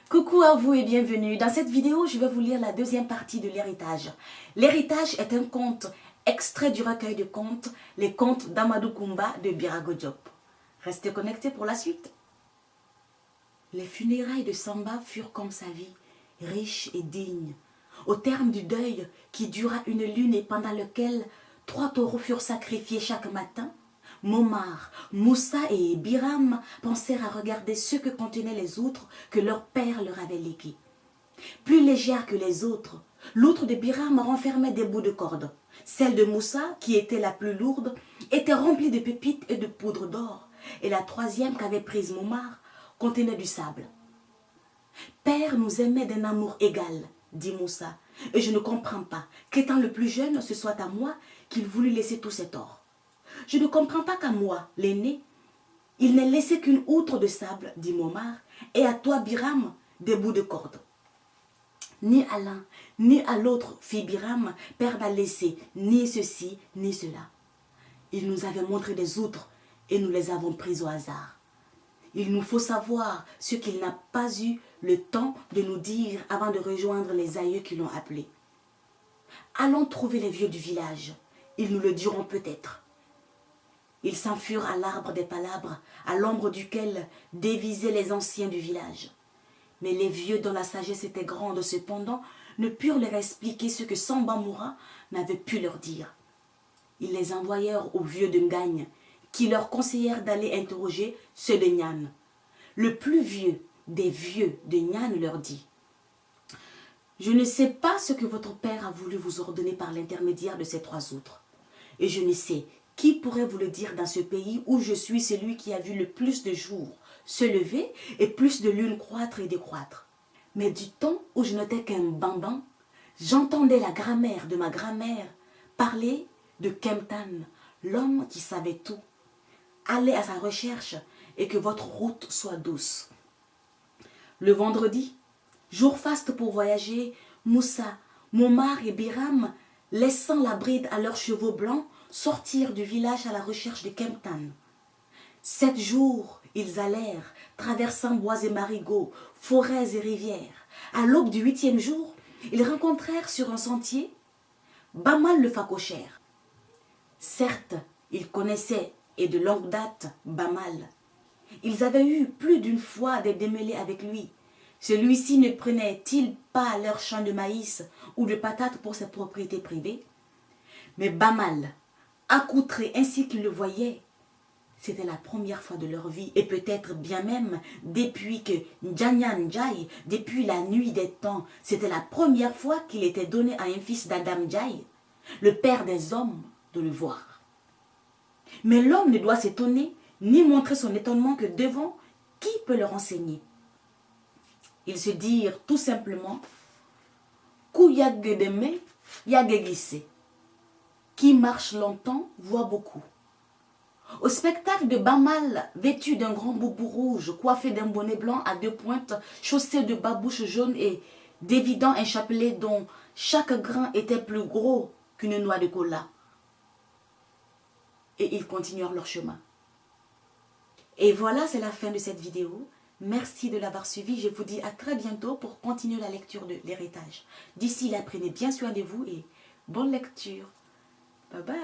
Coucou à vous et bienvenue. Dans cette vidéo, je vais vous lire la deuxième partie de l'héritage. L'héritage est un conte extrait du recueil de contes, les contes d'Amadou Koumba de Birago Diop. Restez connectés pour la suite. Les funérailles de Samba furent comme sa vie, riches et dignes. Au terme du deuil qui dura une lune et pendant lequel 3 taureaux furent sacrifiés chaque matin, Momar, Moussa et Biram pensèrent à regarder ce que contenaient les outres que leur père leur avait légués. Plus légère que les autres, l'outre de Biram renfermait des bouts de corde. Celle de Moussa, qui était la plus lourde, était remplie de pépites et de poudre d'or, et la troisième qu'avait prise Momar contenait du sable. « Père nous aimait d'un amour égal, dit Moussa, et je ne comprends pas qu'étant le plus jeune, ce soit à moi qu'il voulut laisser tout cet or. Je ne comprends pas qu'à moi, l'aîné, il n'ait laissé qu'une outre de sable, dit Momar, et à toi, Biram, des bouts de corde. Ni à l'un, ni à l'autre, fit Biram, père n'a laissé ni ceci, ni cela. Il nous avait montré des outres et nous les avons prises au hasard. Il nous faut savoir ce qu'il n'a pas eu le temps de nous dire avant de rejoindre les aïeux qui l'ont appelé. Allons trouver les vieux du village, ils nous le diront peut-être. Ils s'enfurent à l'arbre des palabres, à l'ombre duquel dévisaient les anciens du village. Mais les vieux dont la sagesse était grande cependant ne purent leur expliquer ce que Samba Moura n'avait pu leur dire. Ils les envoyèrent aux vieux de Ngagne, qui leur conseillèrent d'aller interroger ceux de Niane. Le plus vieux des vieux de Niane leur dit « Je ne sais pas ce que votre père a voulu vous ordonner par l'intermédiaire de ces 3 autres, et je ne sais qui pourrait vous le dire dans ce pays où je suis celui qui a vu le plus de jours se lever et plus de lunes croître et décroître. Mais du temps où je n'étais qu'un bambin, j'entendais la grammaire de ma grand-mère parler de Kemtan, l'homme qui savait tout. Allez à sa recherche et que votre route soit douce. » Le vendredi, jour faste pour voyager, Moussa, Momar et Biram, laissant la bride à leurs chevaux blancs, sortirent du village à la recherche de Kemtan. 7 jours, ils allèrent, traversant bois et marigots, forêts et rivières. À l'aube du 8e jour, ils rencontrèrent sur un sentier Bamal le facochère. Certes, ils connaissaient, et de longue date, Bamal. Ils avaient eu plus d'une fois des démêlés avec lui. Celui-ci ne prenait-il pas leur champ de maïs ou de patates pour ses propriétés privées? Mais Bamal, accoutré ainsi qu'ils le voyaient, c'était la première fois de leur vie, et peut-être bien même depuis que Njanya Ndjaye, depuis la nuit des temps, c'était la première fois qu'il était donné à un fils d'Adam Ndjaye, le père des hommes, de le voir. Mais l'homme ne doit s'étonner, ni montrer son étonnement que devant qui peut le renseigner. Ils se dirent tout simplement « Kouyagedeme yagegisse » qui marche longtemps voit beaucoup. Au spectacle de Bamal, vêtu d'un grand boubou rouge, coiffé d'un bonnet blanc à 2 pointes, chaussé de babouches jaunes et dévidant un chapelet dont chaque grain était plus gros qu'une noix de cola. Et ils continuèrent leur chemin. Et voilà, c'est la fin de cette vidéo. Merci de l'avoir suivi. Je vous dis à très bientôt pour continuer la lecture de l'héritage. D'ici là, prenez bien soin de vous et bonne lecture. Bye bye.